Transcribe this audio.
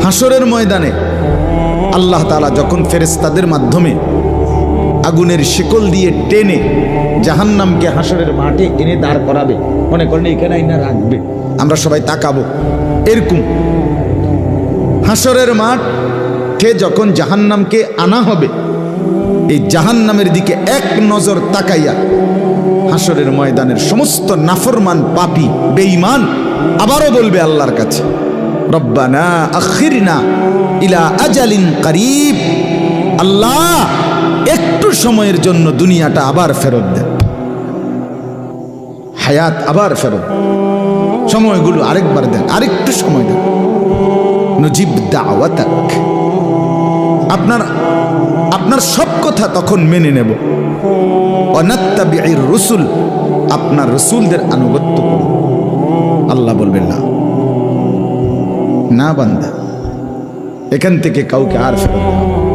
হাসরের ময়দানে আল্লাহ তাআলা যখন ফেরেশতাদের মাধ্যমে আগুনের শিকল দিয়ে টেনে জাহান্নামকে হাসরের মাঠে এনে দাঁড় করাবে, মনে করেন এখানে আইনা রাখবে, আমরা সবাই তাকাবো, এরকম হাসরের মাঠে যখন জাহান্নামকে আনা হবে, এই জাহান্নামের দিকে এক নজর তাকাইয়া হাসরের ময়দানের সমস্ত নাফরমান পাপী বেঈমান আবারও বলবে আল্লাহর কাছে, রব্বানা আখিরনা ইলা আজালিন করিব, আল্লাহ একটু সময়ের জন্য দুনিয়াটা আবার ফেরত দেন, হায়াত আবার ফেরত, সময়গুলো আরেকবার দেন, আরেকটু সময় দেন, নজিব দাওয়াতাক, আপনার সব কথা তখন মেনে নেব, অনাত্তাবিউর রসুল, আপনার রসুলদের আনুগত্য করব। আল্লাহ বলবেন না, না বান্দা, এখান থেকে কাউকে আর ফেরত দেওয়া